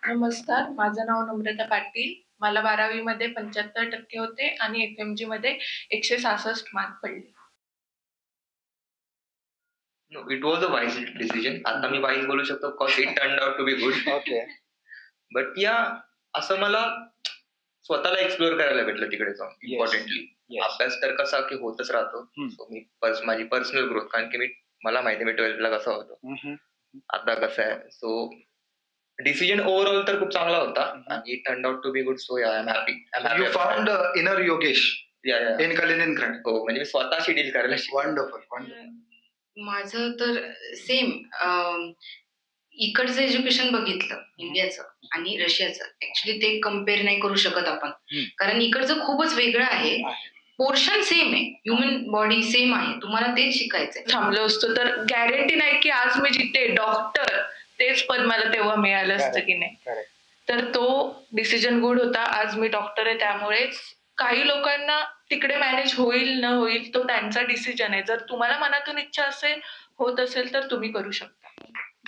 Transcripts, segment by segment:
नमस्कार, माझं नाव नम्रता पाटील. मला 12वी मध्ये 75% होते आणि FMG मध्ये 166 मार्क पडले. No, it was a wise decision. आता मी wise बोलू शकतो because it turned out to be good. Okay. But yeah, असं मला स्वतःला एक्सप्लोर करायला भेटलं तिकडे जाऊन. इम्पॉर्टंटली अभ्यास तर कसा की होतच राहतो. मी माझी पर्सनल ग्रोथ, कारण की मला माहिती मी 12th ला कसा होतो, आता कसं आहे. सो डिसिजन ओव्हरऑल तर खूप चांगला होता आणि it turned out to be good. So I am happy. You found inner Yogesh in Kaliningrad. हो, म्हणजे मी स्वतःशी डील करायला Wonderful. माझं तर सेम इकडचं एज्युकेशन बघितलं इंडियाचं आणि रशियाचं. ऍक्च्युली ते कम्पेअर नाही करू शकत आपण, कारण इकडचं खूपच वेगळं आहे. पोर्शन सेम आहे, ह्युमन बॉडी सेम आहे, तुम्हाला तेच शिकायचंय. थांबलो असतो तर गॅरंटी नाही की आज मी जिथे डॉक्टर तेच पद मला तेव्हा मिळालं असतं की नाही. तर तो डिसिजन गुड होता. आज मी डॉक्टर आहे, त्यामुळेच काही लोकांना तिकडे मॅनेज होईल न होईल तो त्यांचा डिसिजन आहे. जर तुम्हाला मनातून इच्छा असेल, होत असेल तर तुम्ही करू शकता.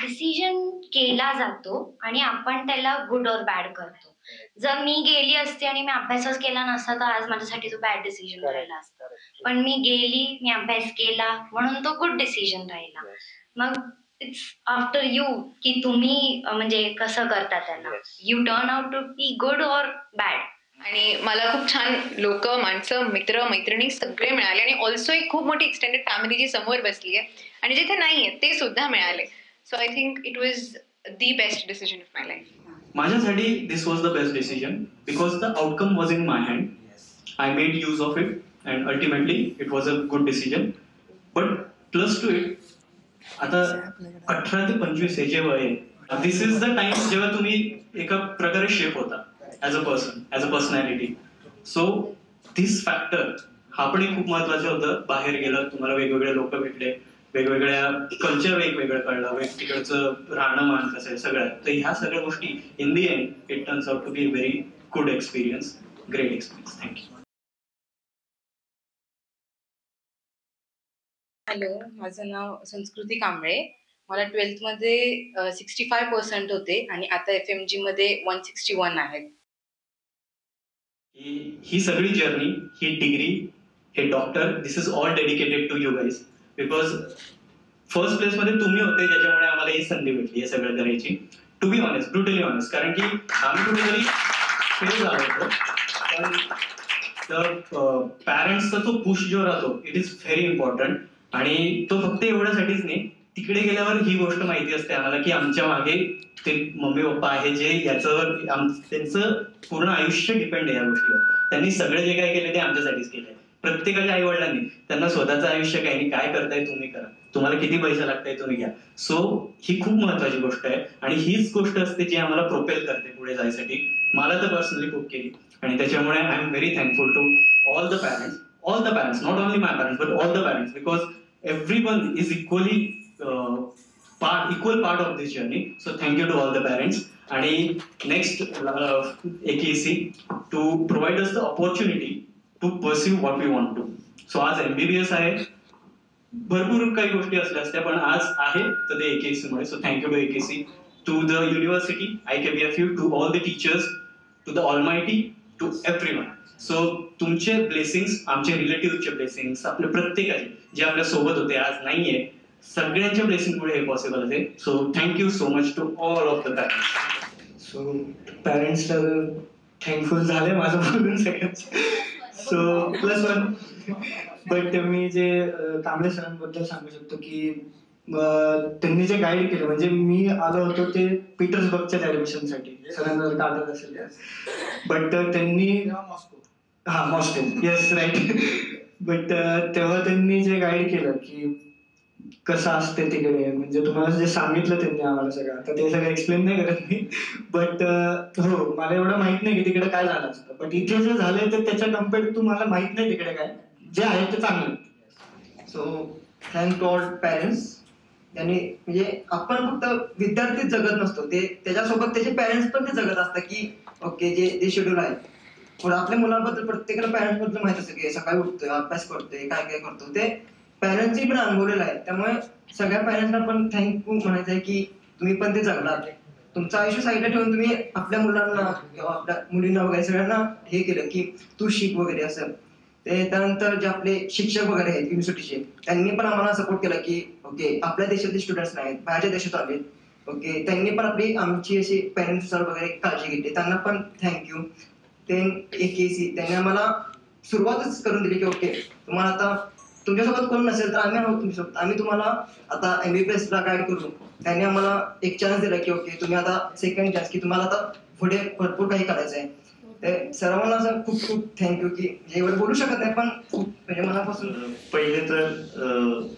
डिसिजन केला जातो आणि आपण त्याला गुड और बॅड करतो. जर मी गेली असते आणि मी अभ्यासच केला नसता तर आज माझ्यासाठी तो बॅड डिसिजन राहिला असता. पण मी गेली, मी अभ्यास केला म्हणून तो गुड डिसिजन राहिला. मग इट्स आफ्टर यू की तुम्ही म्हणजे कसं करता त्याला. You turn out to be good और बॅड. आणि मला खूप छान लोक, माणसं, मित्र मैत्रिणी सगळे मिळाले आणि ऑल्सो एक खूप मोठी एक्सटेंडेड फॅमिली जी समोर बसली आहे आणि जिथे नाहीये ते सुद्धा मिळाले. So I think it was the best decision of my life. माझ्यासाठी this was the best decision because the outcome was in my hand. I made use of it and ultimately it was a good decision. But plus to it, आता 18 ते 25 हे जे वय आहे, दिस is the time जेव्हा तुम्ही एका प्रकारे शेप होता as a person, as a personality. So this factor हा पण एक खूप महत्वाचं होतं. बाहेर गेलं, तुम्हाला वेगवेगळे लोक भेटले, वेगवेगळ्या कल्चर वेगवेगळं कळलं, तिकडचं राहणंमान कसं आहे सगळं. तर ह्या सगळ्या गोष्टी in the end it turns out to be very good experience, great experience. Thank you. Hello, माझं नाव संस्कृती कांबळे. मला 12th मध्ये 65% होते आणि आता FMG मध्ये 161 आहेत. ही सगळी जर्नी, ही डिग्री, हे doctor, this is all dedicated to you guys. Because first place मध्ये तुम्ही होते, ज्याच्यामुळे आम्हाला ही संधी भेटली हे सगळं करायची. To be honest, brutally honest, कारण की आम्ही कुठेतरी फेल झालो होतो. पण तर पॅरेंट्सचा तो पुश जो राहतो इट इज व्हेरी इम्पॉर्टंट. आणि तो फक्त एवढ्यासाठीच नाही, तिकडे गेल्यावर ही गोष्ट माहिती असते आम्हाला की आमच्या मागे ते मम्मी पप्पा आहे जे याच्यावर त्यांचं पूर्ण आयुष्य डिपेंड आहे या गोष्टीवर. त्यांनी सगळं जे काय केलं ते आमच्यासाठीच केलंय. प्रत्येकाच्या आई वडिलांनी त्यांना स्वतःचं आयुष्य काही नाही, काय करताय तुम्ही करा, तुम्हाला किती पैसा लागताय तुम्ही घ्या. सो ही खूप महत्वाची गोष्ट आहे आणि हीच गोष्ट असते जी आम्हाला प्रोपेल करते पुढे जायसाठी. मला तर पर्सनली खूप केली आणि त्याच्यामुळे I am very thankful to all the parents, not only my parents but all the parents, because everyone is equal part of this journey. So thank you to all the parents. And next AKC to provide us the opportunity to pursue what we want to. So आज MBBS आहे, भरपूर काही गोष्टी असल्या असत्या पण आज आहे तर ते AKC मुळे. So thank you to AKC, to the university, IKBFU, to all the teachers, to the Almighty, to everyone. So तुमचे ब्लेसिंग्स, आमचे रिलेटिव्हचे ब्लेसिंग्स, आपल्या प्रत्येकाचे जे आपल्या सोबत होते आज नाहीये, सगळ्यांच्या ब्लेसिंग पुढे हे पॉसिबल असेल. So thank you so much to all of the parents. So पॅरेंट्सला थँकफुल झाले माझं बोलून सगळ्यांचं. So plus one. बट मी जे कांबळे सरांबद्दल सांगू शकतो की त्यांनी जे गाईड केलं, म्हणजे मी आलो होतो ते पीटर्सबर्गच्या ऍडमिशनसाठी, सरांना जर आठवत असेल. बट त्यांनी मॉस्को, येस राईट. बट तेव्हा त्यांनी जे गाईड केलं की कसं असते तिकडे, म्हणजे तुम्हाला जे सांगितलं त्यांनी आम्हाला सगळं, आता ते सगळं एक्सप्लेन नाही करत मी. बट हो, मला एवढं माहित नाही की तिकडे काय झालं असतं. बट इथे जे झालंय तर त्याच्या कम्पेअर टू मला माहित नाही तिकडे काय, जे आहे ते चांगलं. So thank God parents. त्यांनी म्हणजे आपण फक्त विद्यार्थीच जगत नसतो, ते त्याच्यासोबत त्याचे पॅरेंट्स पण ते जगत असतात की ओके जे शेड्यूल आहे. पण आपल्या मुलाबद्दल प्रत्येकाला पॅरेंट्स बद्दल माहित असतं की सकाळी उठतोय, अभ्यास करतोय, काय काय करतो, ते पॅरेंट्सही पण अनुभवलेलं आहे. त्यामुळे सगळ्या पॅरेंट्सना पण थँक्यू म्हणायचं आहे की तुम्ही पण ते जगलात. तुमचं आयुष्य साईडला ठेवून तुम्ही आपल्या मुलांना किंवा आपल्या मुलींना वगैरे सगळ्यांना हे केलं की तू शिक वगैरे असं. ते त्यानंतर जे आपले शिक्षक वगैरे आहेत युनिव्हर्सिटीचे, त्यांनी पण आम्हाला सपोर्ट केला की ओके आपल्या देशातले स्टुडंट्स नाहीत, बाहेरच्या देशात आलेत, ओके त्यांनी पण आमची अशी पॅरेंट्सनुसार वगैरे काळजी घेतली, त्यांना पण थँक्यू. ते AKC त्यांनी आम्हाला सुरुवातच करून दिली की ओके तुम्हाला आता तुमच्यासोबत कोण नसेल तर आम्ही आहोत तुमच्यासोबत, आम्ही तुम्हाला आता MBBS ला गाईड करू. त्यांनी आम्हाला एक चान्स दिला की ओके तुम्ही आता सेकंड चान्स की तुम्हाला आता पुढे भरपूर काही करायचं आहे. ते सर्वांना असं खूप खूप थँक्यू की एवढं बोलू शकत नाही पण खूप म्हणजे मनापासून. पहिले तर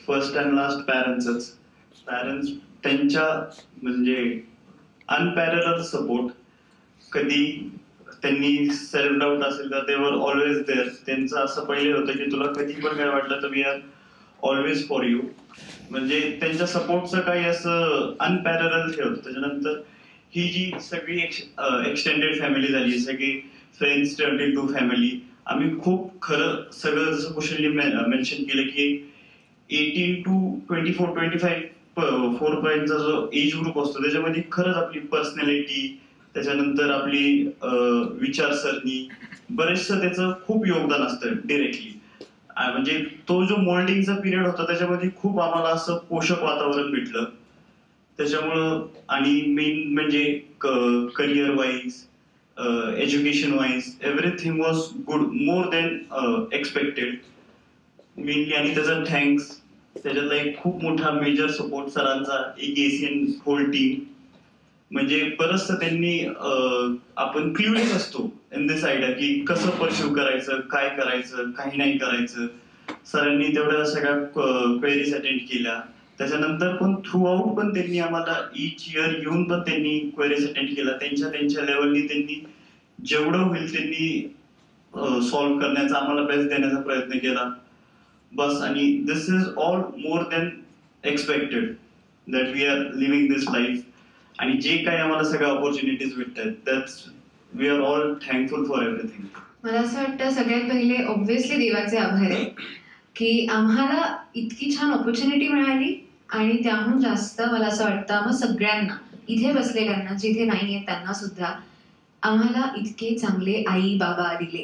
फर्स्ट अँड लास्ट पॅरेंट्स त्यांच्या म्हणजे अनपॅरलल सपोर्ट. कधी त्यांनी सेल्फ डाऊट असेल तर ते वर ऑलवेज देअर. त्यांचं असं पहिले होतं की तुला कधी पण काय वाटलं तर we are always for you. म्हणजे त्यांच्या सपोर्टचं काही असं अनपॅरलल हे होतं. त्याच्यानंतर ही जी सगळी एक्सटेंडेड फॅमिली झाली, सगळी फ्रेंड्स टर्न्ड इनटू फॅमिली. आम्ही खूप खरं सगळं जसं कुशलने मेन्शन केलं की 18 to 24-25 पर्यंतचा जो एज ग्रुप असतो त्याच्यामध्ये खरंच आपली पर्सनॅलिटी, त्याच्यानंतर आपली विचारसरणी बरेचसं त्याचं खूप योगदान असतं डिरेक्टली. म्हणजे तो जो मोल्डिंगचा पिरियड होता त्याच्यामध्ये खूप आम्हाला असं पोषक वातावरण भेटलं. त्याच्यामुळं आणि मेन म्हणजे career wise, education wise everything was good, more than expected mainly. आणि त्याचा थँक्स त्याच्यातला एक खूप मोठा मेजर सपोर्ट सरांचा, AKC होल टीम. म्हणजे बरंचसं त्यांनी आपण क्ल्यूलेस असतो इन दिस आयडिया की कसं परस्यू करायचं, काय करायचं, काही नाही करायचं. सरांनी तेवढ्या सगळ्या क्वेरीज अटेंड केल्या. त्याच्यानंतर पण थ्रू आउट पण त्यांनी आम्हाला इच इयर येऊन पण त्यांनी क्वेरीज अटेंड केल्या. त्यांच्या लेवलनी त्यांनी जेवढं होईल त्यांनी सॉल्व्ह करण्याचा, आम्हाला बेस्ट देण्याचा प्रयत्न केला बस. आणि this is all more than expected that we are living this life. आणि जे काही आम्हाला सगळ्या ऑपॉर्च्युनिटीज भेटतात that's we are all thankful for everything. मला असं वाटतं सगळ्यात पहिले ऑब्व्हियसली देवाचे आभार आहे की आम्हाला इतकी छान ऑपॉर्च्युनिटी मिळाली. आणि त्याहून जास्त मला असं वाटतं आम्हा सगळ्यांना इथे बसलेल्यांना, जिथे नाही आहेत त्यांना सुद्धा आम्हाला इतके चांगले आई बाबा दिले.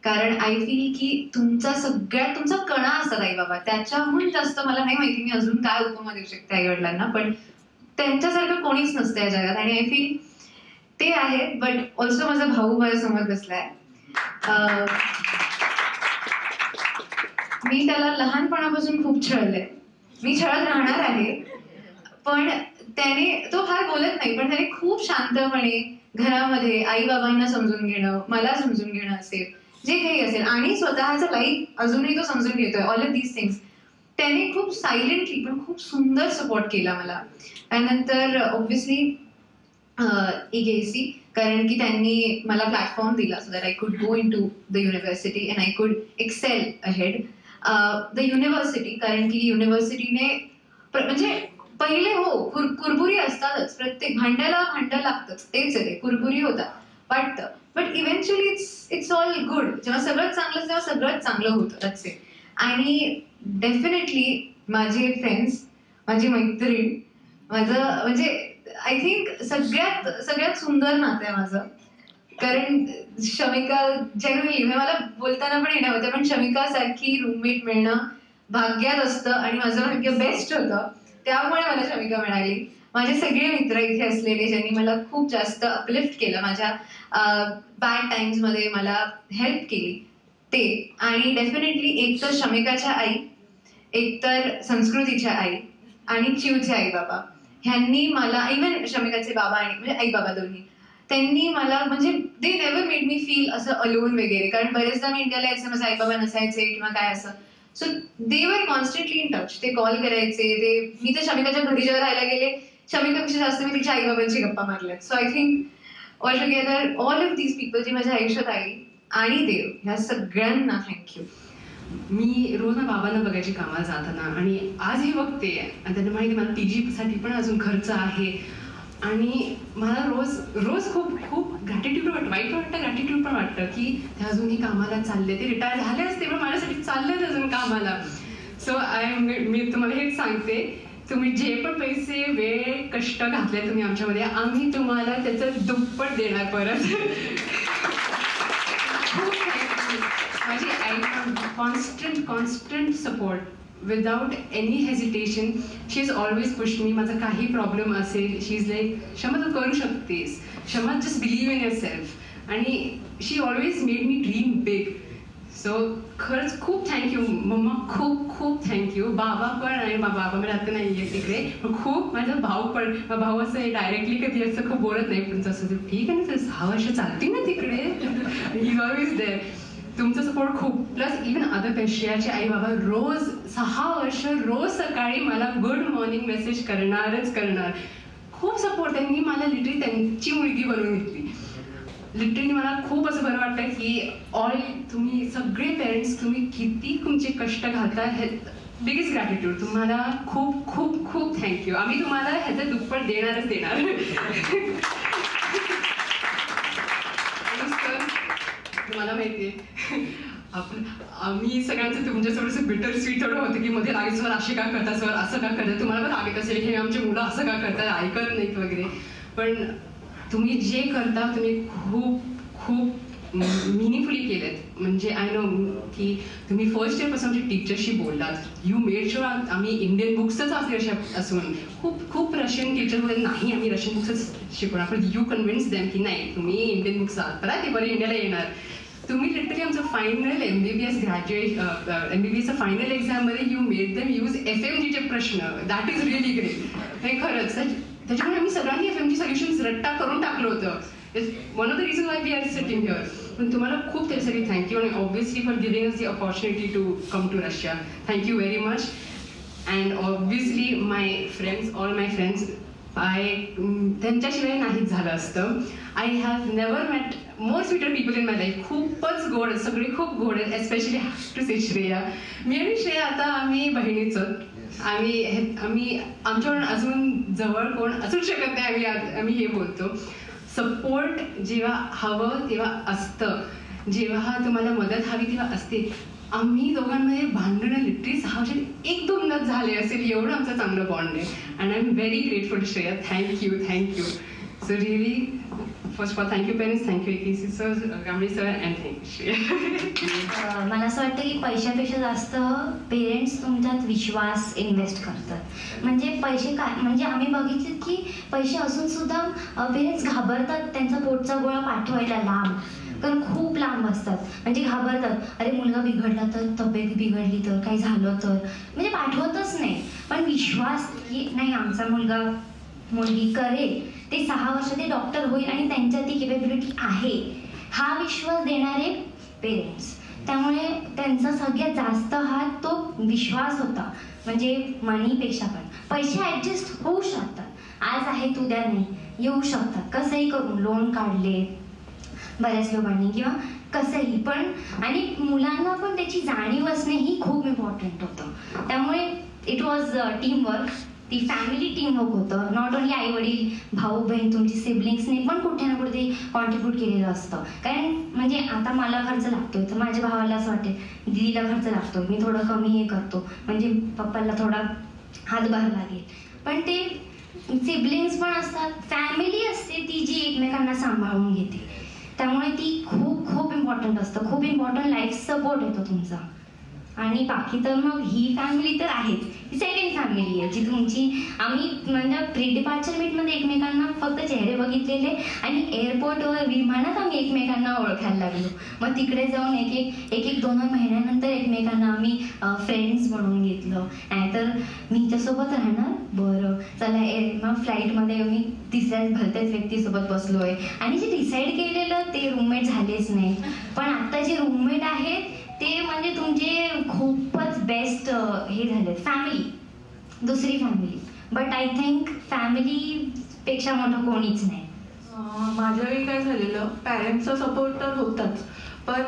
कारण आय फील की तुमचा कणा असतात आई बाबा, त्याच्याहून जास्त मला नाही माहिती मी अजून काय उपमा देऊ शकते आई वडिलांना, पण त्यांच्यासारखं कोणीच नसतं या जगात. आणि आय फील ते आहे. बट ऑल्सो माझा भाऊ माझ्या समोर बसलाय. मी त्याला लहानपणापासून खूप छळलंय, मी छळत राहणार आहे. पण तो फार बोलत नाही, पण त्याने खूप शांतपणे घरामध्ये आई बाबांना समजून घेणं, मला समजून घेणं असेल, जे काही असेल, आणि स्वतःचं लाईफ अजूनही तो समजून घेतोय, ऑल ऑफ दीज थिंग्स त्याने खूप सायलेंटली पण खूप सुंदर सपोर्ट केला मला. त्यानंतर ऑब्व्हियसली AKC, कारण की त्यांनी मला प्लॅटफॉर्म दिला so that I could go in to the university and I could excel ahead. The university, कारण की युनिव्हर्सिटीने म्हणजे पहिले कुरबुरी असतातच, प्रत्येक भांडं लागतंच, तेच आहे, कुरबुरी होता वाटतं, but eventually it's all good. जेव्हा सगळंच चांगलं तेव्हा सगळंच चांगलं होतं, दॅट्स इट. आणि डेफिनेटली माझे फ्रेंड्स, माझी मैत्रीण, माझं म्हणजे आय थिंक सगळ्यात सुंदर नातं आहे माझं. कारण शमिका जेन्युइनली मला बोलताना पण येणं होतं, पण शमिका सारखी रूममेट मिळणं भाग्यात असतं आणि माझं भाग्य बेस्ट होतं, त्यामुळे मला शमिका मिळाली. माझे सगळे मित्र इथे असलेले ज्यांनी मला खूप जास्त अपलिफ्ट केलं, माझ्या बॅड टाइम्समध्ये मला हेल्प केली ते. आणि डेफिनेटली एक तर शमिकाच्या आई, एक तर संस्कृतीच्या आई आणि चिवचे आई बाबा, ह्यांनी मला, इव्हन शमिकाचे बाबा आणि म्हणजे आई बाबा दोन्ही, त्यांनी मला म्हणजे they never made me feel असं अलोन वगैरे. कारण बरेचदा मी इंडियाला यायचं, माझे आई बाबा नसायचे किंवा काय असं, सो दे वर कॉन्स्टंटली इन टच. ते कॉल करायचे, मी तर शमिकाच्या घरी जेव्हा राहायला गेले, शमिकापेक्षा जास्त मी तिच्या आई बाबांची गप्पा मारल्यात. So I think all together all of these people जी माझ्या आयुष्यात आली आणि देव, ह्या सगळ्यांना थँक्यू. मी रोज माझ्या बाबांना बघायची कामाला जाताना, आणि आज हे बघते आणि त्यांना माहिती मला PG साठी पण अजून खर्च आहे. आणि मला रोज खूप ग्रॅटिट्यूड वाटतं, वाईट वाटतं, ग्रॅटिट्यूड पण वाटतं की ते अजूनही कामाला चालले, ते रिटायर झाले असते पण माझ्यासाठी चाललेत अजून कामाला. सो मी तुम्हाला हेच सांगते तुम्ही जे पण पैसे वेळ कष्ट घातले तुम्ही आमच्यामध्ये, आम्ही तुम्हाला त्याचं दुप्पट देणार परत. खूप थँक्यू. माझी आई constant support without any hesitation. She is always push me. माझा काही प्रॉब्लेम असेल, शी इज लाईक क्षमा तू करू शकतेस, Kshama just believe in yourself. आणि she always made me dream big. So खरंच खूप थँक्यू मम्मा, खूप खूप थँक्यू. बाबा पण, आणि बाबा मला आता नाही आहे तिकडे, पण खूप माझा भाऊ पण. भाऊ असं डायरेक्टली कधी असं खूप बोलत नाही, पण तसं ठीक आहे ना, तर 6 वर्ष चालतील ना तिकडे, ही ऑलवेज देअर. तुमचं सपोर्ट खूप. प्लस इवन अदर पेशियाचे आई बाबा रोज 6 वर्ष रोज सकाळी मला गुड मॉर्निंग मेसेज करणारच करणार. खूप सपोर्ट. त्यांनी मला लिटरली त्यांची मुलगी बनवून घेतली. लिटरली मला खूप असं बरं वाटतं की तुम्ही सगळे पेरेंट्स, तुम्ही किती तुमचे कष्ट घालता, हे बिगेस्ट ग्रॅटिट्यूड. तुम्हाला खूप खूप खूप थँक्यू. आम्ही तुम्हाला ह्याचं दुप्पट देणारच देणार. आणि सर तुम्हाला माहिती आहे आम्ही सगळ्यांचं तुमच्यासोबत बिटर स्वीट थोडं होतं की मध्ये राग, सर असे का करता, सर असं का करतात, तुम्हाला पण राग येत असेल हे आमची मुलं असं का करतात, ऐकत नाहीत वगैरे. पण तुम्ही जे करता तुम्ही खूप खूप मिनिंगफुली केलेत. म्हणजे आय नो की तुम्ही फर्स्ट इयरपासून आमच्या टीचरशी बोललात. यू मेड शुअर आम्ही इंडियन बुक्सच असून खूप खूप रशियन टीचर बोलत नाही आम्ही रशियन बुक्सच शिकवणार, पण यू कन्व्हिन्स देम की नाही तुम्ही इंडियन बुक्स आहात, ते बरं इंडियाला येणार. तुम्ही लिटरली आमचं फायनल MBBS MBBSचं फायनल एक्झाममध्ये यू मेड देम यूज FMGचे प्रश्न. That is really great. हे खरंच त्याच्यामुळे आम्ही सगळ्यांनी FMG सोल्युशन्स रट्टा करून टाकलं होतं. One of the reason why we are sitting here. पण तुम्हाला खूप त्याच्यासाठी थँक्यू. आणि obviously for giving us the opportunity to come to Russia. Thank you very much. And obviously my friends, all my friends, त्यांच्याशिवाय नाहीच झालं असतं. I have never met more sweeter people in my life. खूपच गोड, सगळे खूप गोड आहेत. Especially to say Shreya. मी आणि श्रेया आता आम्ही बहिणीच आहोत. आम्ही आमच्याकडून अजून जवळ कोण असू शकत नाही. आम्ही हे बोलतो. सपोर्ट जेव्हा हवं तेव्हा असतं, जेव्हा तुम्हाला मदत हवी तेव्हा असते. आम्ही दोघांमध्ये भांडणं लिटरली 6 वर्षात 1-2 झाले असेल, एवढं आमचं चांगलं बॉन्ड आहे. And I am very grateful Shreya. Thank you. So really first of all thank you parents, thank you AKC sir, Gambale sir, and thank you Shreya. मला असं वाटतं की पैशापेक्षा जास्त पेरेंट्स तुमच्यात विश्वास इन्व्हेस्ट करतात. म्हणजे पैसे काय, म्हणजे आम्ही बघितले की पैसे असून सुद्धा पेरेंट्स घाबरतात त्यांचा पोटचा गोळा पाठवायला लांब, कारण खूप लांब असतात. म्हणजे घाबरतात, अरे मुलगा बिघडला तर, तब्येत बिघडली तर, काही झालं तर, म्हणजे पाठवतच नाही. पण विश्वास की नाही आमचा मुलगी करेल, ते 6 वर्ष ते डॉक्टर होईल आणि त्यांच्यात ती केपेबिलिटी आहे, हा विश्वास देणारे पेरेंट्स. त्यामुळे त्यांचा सगळ्यात जास्त हात तो विश्वास होता. म्हणजे मनीपेक्षा पण पैसे ॲडजस्ट होऊ शकतात. आज आहे उद्या नाही, येऊ शकतात कसंही करून. लोन काढले बऱ्याच लोकांनी किंवा कसंही पण. आणि मुलांना पण त्याची जाणीव असणे ही खूप इम्पॉर्टंट होतं. त्यामुळे इट वॉज टीमवर्क. ती फॅमिली टीमवर्क होतं. नॉट ओनली आई वडील, भाऊ बहीण, तुमची सिबलिंग्सने पण कुठे ना कुठे ते कॉन्ट्रीब्यूट केलेलं असतं. कारण म्हणजे आता मला खर्च लागतोय तर माझ्या भावाला असं वाटेल दीदीला खर्च लागतोय, मी थोडं कमी हे करतो म्हणजे पप्पाला थोडा हातभार लागेल. पण ते सिबलिंग्स पण असतात, फॅमिली असते ती जी एकमेकांना सांभाळून घेते. त्यामुळे ती खूप खूप इम्पॉर्टंट असतं. खूप इम्पॉर्टंट लाईफ सपोर्ट येतो तुमचा. आणि बाकी तर मग ही फॅमिली तर आहेच, ही सेकंड फॅमिली आहे जी तुमची. आम्ही म्हणजे प्री डिपार्चर मीटमध्ये एकमेकांना फक्त चेहरे बघितलेले आणि एअरपोर्टवर विमानात आम्ही एकमेकांना ओळखायला लागलो. मग तिकडे जाऊन एक 2 महिन्यानंतर एकमेकांना आम्ही फ्रेंड्स म्हणून घेतलं. नाहीतर मी हिच्यासोबत राहणार, बरं चला मग फ्लाईटमध्ये मी तिसऱ्याच भलत्याच व्यक्तीसोबत बसलोय. आणि जे डिसाईड केलेलं ते रूममेट झालेच नाही. पण आता जे रूममेट आहेत ते म्हणजे तुमचे खूपच बेस्ट हे झाले. फॅमिली, दुसरी फॅमिली. बट आय थिंक फॅमिलीपेक्षा मोठं कोणीच नाही. माझ्या वेळी काय झालेलं, पॅरेंट्सचा सपोर्ट तर होताच, पण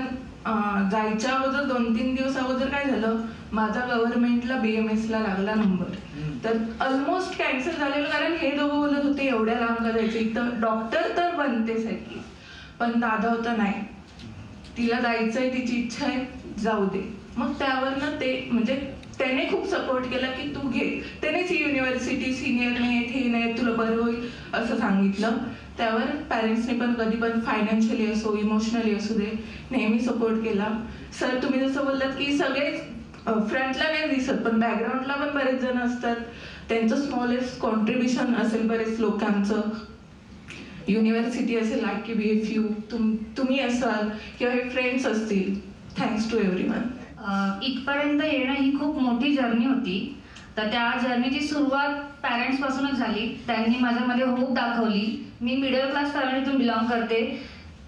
जायच्या अगोदर 2-3 दिवस अगोदर काय झालं, माझा गव्हर्नमेंटला BMSला लागला नंबर. तर ऑलमोस्ट कॅन्सल झालेलं, कारण हे दोघं बोलत होते एवढ्या लांब का जायचं, इथं डॉक्टर तर बनतेच ॲटलीस्ट. पण दादा होता नाही, तिला जायचंय, तिची इच्छा आहे, जाऊ दे. मग त्यावरनं ते म्हणजे त्याने खूप सपोर्ट केला की तू घे. त्यानेच ही युनिव्हर्सिटी सिनियर नाही हे नाही तुला बरं होईल असं सांगितलं. त्यावर पॅरेंट्सने पण कधी पण फायनान्शियली असो इमोशनली असू दे नेहमी सपोर्ट केला. सर तुम्ही जसं बोललात की सगळेच फ्रंटला नाही दिसत पण बॅकग्राऊंडला पण बरेच जण असतात, त्यांचं स्मॉलेस्ट कॉन्ट्रीब्युशन असेल बरेच लोकांचं. युनिव्हर्सिटी असेल लाईक की BFU तुम्ही असाल किंवा हे फ्रेंड्स असतील. Thanks to everyone. इथपर्यंत येणं ही खूप मोठी जर्नी होती. तर त्या जर्नीची सुरुवात पॅरेंट्स पासूनच झाली. त्यांनी माझ्यामध्ये होप दाखवली. मी मिडल क्लास फॅमिलीतून बिलॉंग करते.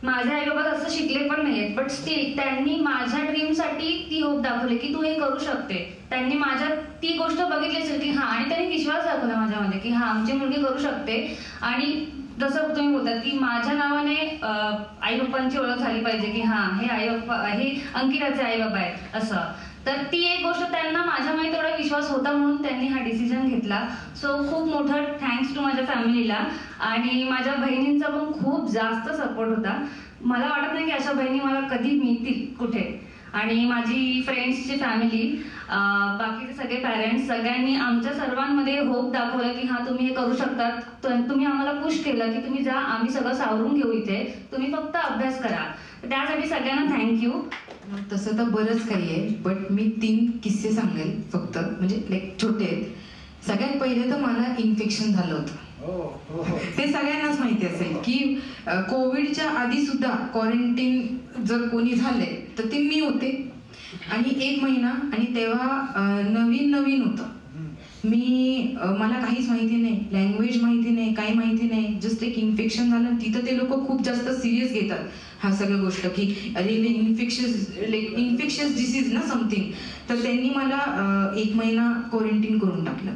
माझे आई बाबा असं शिकले पण नाहीत बट स्टील त्यांनी माझ्या ड्रीमसाठी ती होप दाखवली की तू हे करू शकते. त्यांनी माझ्यात ती गोष्ट बघितली असेल की हां, आणि त्यांनी विश्वास दाखवला माझ्यामध्ये की हां आमची मुलगी करू शकते. आणि जसं तुम्ही बोलतात की माझ्या नावाने आई बाप्पांची ओळख झाली पाहिजे की हां हे आई बाप्पा हे अंकिताचे आई बाबा आहेत असं. तर ती एक गोष्ट त्यांना माझ्यामध्ये तेवढा विश्वास होता म्हणून त्यांनी हा डिसिजन घेतला. सो खूप मोठं थँक्स टू माझ्या फॅमिलीला. आणि माझ्या बहिणींचा पण खूप जास्त सपोर्ट होता. मला वाटत नाही की अशा बहिणी मला कधी मिळतील कुठे. आणि माझी फ्रेंड्सची फॅमिली, बाकीचे सगळे पॅरेंट्स, सगळ्यांनी आमच्या सर्वांमध्ये होप दाखवला की हां तुम्ही हे करू शकतात. तुम्ही आम्हाला पुश केलं की तुम्ही जा, आम्ही सगळं सावरून घेऊ इथे, तुम्ही फक्त अभ्यास करा. त्यासाठी सगळ्यांना थँक्यू. तसं तर बरंच काही आहे बट मी 3 किस्से सांगेल फक्त, म्हणजे लाईक छोटे आहेत. सगळ्यात पहिले तर मला इन्फेक्शन झालं होतं. ते सगळ्यांनाच माहिती असेल की कोविडच्या आधी सुद्धा क्वारंटीन जर कोणी झाले तर ते मी होते. आणि 1 महिना आणि तेव्हा नवीन होतं. मला काहीच माहिती नाही, लँग्वेज माहिती नाही, काही माहिती नाही. जस्ट एक इन्फेक्शन झालं. तिथं ते लोक खूप जास्त सिरियस घेतात हा सगळं गोष्ट की अरे इन्फेक्शियस डिसीज ना समथिंग. तर त्यांनी मला 1 महिना क्वारंटीन करून टाकलं.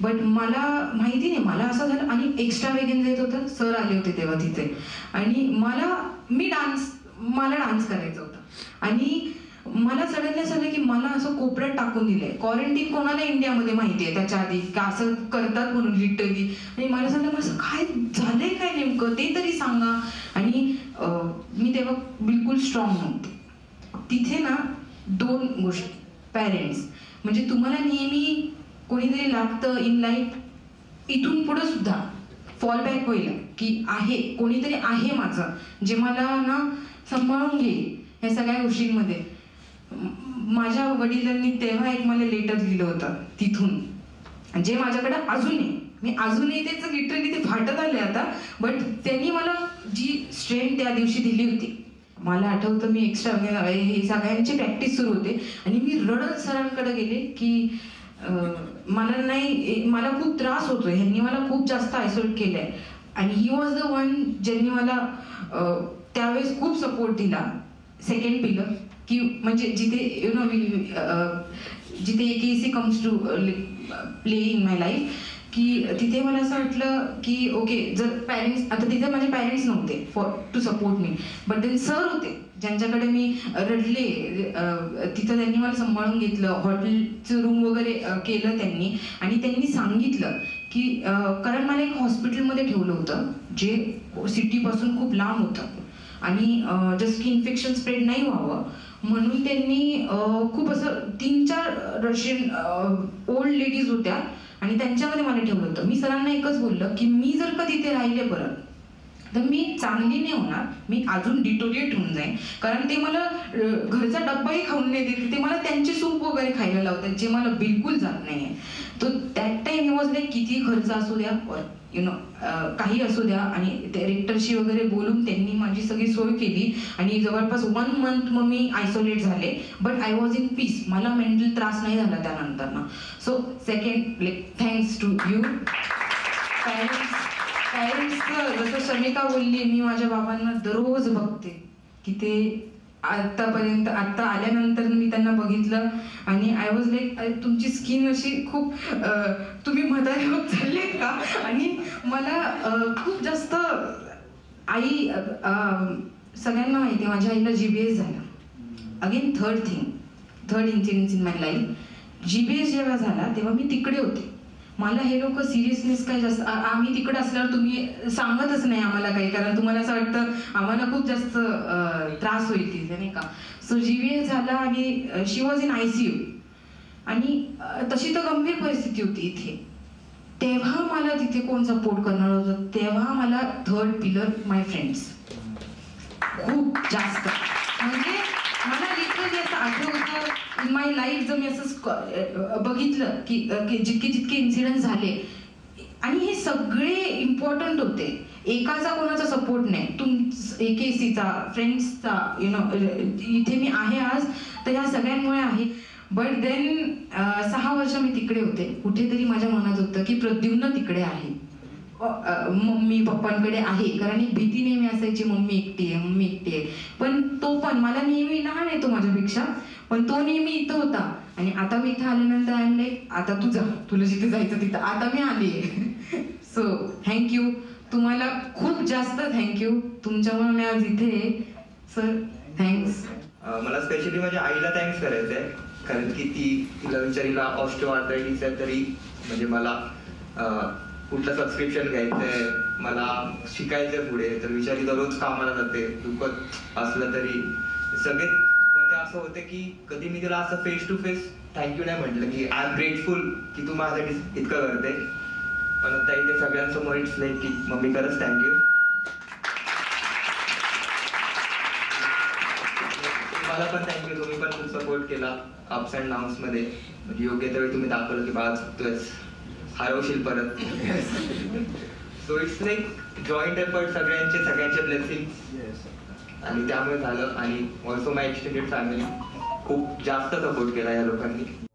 बट मला माहिती नाही, मला असं झालं. आणि एक्स्ट्रा वेगन जायचं होतं. सर आले होते तेव्हा तिथे आणि मला डान्स करायचा होता. आणि मला सडनली असं झालं की मला असं कोपऱ्यात टाकून दिलंय. क्वारंटीन कोणाला इंडियामध्ये माहिती आहे त्याच्या आधी का असं करतात म्हणून लिटरली. आणि मला सांगितलं असं काय झालंय काय नेमकं ते तरी सांगा. आणि मी तेव्हा बिलकुल स्ट्रॉंग नव्हते. तिथे ना 2 गोष्टी. पॅरेंट्स म्हणजे तुम्हाला नेहमी कोणीतरी लागतं इन लाईफ. इथून पुढे सुद्धा फॉल बॅक होईल की आहे कोणीतरी आहे माझं जे मला ना सांभाळून घेईल ह्या सगळ्या गोष्टींमध्ये. माझ्या वडिलांनी तेव्हा एक मला लेटर लिहिलं होतं तिथून जे माझ्याकडे अजून आहे. मी अजूनही त्याचं लिटरली ते फाटत आले आता. बट त्यांनी मला जी स्ट्रेंथ त्या दिवशी दिली होती. मला आठवतं मी एक्स्ट्रा हे सगळ्यांची प्रॅक्टिस सुरू होते आणि मी रडत सरांकडे गेले की मला खूप त्रास होतोय, ह्यांनी मला खूप जास्त आयसोलेट केलंय. आणि ही वॉज द वन ज्यांनी मला त्यावेळेस खूप सपोर्ट दिला. सेकंड पिलर की म्हणजे जिथे जिथे AKC comes to play in my life की तिथे मला असं वाटलं की ओके जर पॅरेंट्स आता तिथे माझे पॅरेंट्स नव्हते फॉर टू सपोर्ट मी बट देन सर होते ज्यांच्याकडे मी रडले. तिथं त्यांनी मला सांभाळून घेतलं. हॉटेलचं रूम वगैरे केलं त्यांनी. आणि त्यांनी सांगितलं की कारण मला एक हॉस्पिटलमध्ये ठेवलं होतं जे सिटीपासून खूप लांब होतं. आणि जसं की इन्फेक्शन स्प्रेड नाही व्हावं म्हणून त्यांनी खूप असं 3-4 रशियन ओल्ड लेडीज होत्या आणि त्यांच्यामध्ये मला ठेवलं होतं. मी सरांना एकच बोललं की मी जर का तिथे राहिले परत तर मी चांगली नाही होणार, मी अजून डिटोरिएट होऊन जाईन. कारण ते मला घरचा डब्बाही खाऊन नाही देते, ते मला त्यांचे सूप वगैरे खायला लावतात जे मला बिलकुल जात नाही आहे. तो that time he was like किती खर्च असू द्या काही असू द्या. आणि डायरेक्टरशी वगैरे बोलून त्यांनी माझी सगळी सोय केली आणि जवळपास 1 मंथ मग मी आयसोलेट झाले. But I was in peace. मला मेंटल त्रास नाही झाला त्यानंतर ना. So second like thanks to you पॅरेंट्सचं. जसं शमिका बोलली मी माझ्या बाबांना दररोज बघते की ते आतापर्यंत आत्ता आल्यानंतर मी त्यांना बघितलं आणि आय वॉज लाईक तुमची स्किन अशी खूप तुम्ही म्हातारे होत चालले का. आणि मला खूप जास्त आई सगळ्यांना माहिती आहे माझ्या आईला GBS झाला. Again third incidence in my life. GBS जेव्हा झाला तेव्हा मी तिकडे होते. मला हे लोक सिरियसनेस काय जास्त आम्ही तिकडे असल्यावर तुम्ही सांगतच नाही आम्हाला काही कारण तुम्हाला असं वाटतं आम्हाला खूप जास्त त्रास होईल तिथे नाही का. सो GBS झाला आणि शी वॉज इन ICU आणि तशी तर गंभीर परिस्थिती होती इथे. तेव्हा मला तिथे कोण सपोर्ट करणार होतं, तेव्हा मला थर्ड पिलर माय फ्रेंड्स खूप जास्त. म्हणजे मला लिटरली असं आठवतं इन माय लाईफ जर मी असं बघितलं की जितके जितके इन्सिडेंट झाले आणि हे सगळे इम्पॉर्टंट होते. एकाचा कोणाचा सपोर्ट नाही, AKCचा, फ्रेंड्सचा, इथे मी आहे आज तर ह्या सगळ्यांमुळे आहे. बट देन 6 वर्ष मी तिकडे होते. कुठेतरी माझ्या मनात होतं की प्रद्युम्न तिकडे आहे, मम्मी पप्पांकडे आहे. कारण एक भीती नेहमी असायची, मम्मी एकटी आहे. पण तो पण मला नेहमी लहान आहे तो माझ्यापेक्षा, पण तो नेहमी इथं होता. आणि आता मी इथं आल्यानंतर आय एम लाईक आता तू जा, तुला जिथे जायचं तिथं आता मी आली आहे. सो थँक्यू तुम्हाला, खूप जास्त थँक्यू. तुमच्यामुळे मी आज इथे आहे. Sir thanks. मला स्पेशली माझ्या आईला थँक्स करायचं आहे, कारण की तिला विचारीला ऑस्टिओआर्थरायटिस आहे तरी म्हणजे मला कुठलं सबस्क्रिप्शन घ्यायचंय, मला शिकायचंय पुढे, तर विचारी दररोज कामाला जाते, दुखत असलं तरी सगळे. मग ते असं होतं की कधी मी तिला असं फेस टू फेस थँक्यू नाही म्हटलं की आय एम ग्रेटफुल की तू माझ्यासाठी इतकं करते. पण आता इथे सगळ्यांसमोर इट्स लाईक की मम्मी खरंच थँक्यू. मला पण थँक्यू, तुम्ही पण खूप सपोर्ट केला अप्स अँड डाऊन्स मध्ये. म्हणजे योग्य त्यावेळी तुम्ही दाखवलं की बाळा चुकतोयस, हरवशील परत. So it's like joint effort, सगळ्यांचे ब्लेसिंग्स, आणि त्यामुळे झालं. आणि ऑल्सो माय एक्सटेंडेड फॅमिली खूप जास्त सपोर्ट केला या लोकांनी.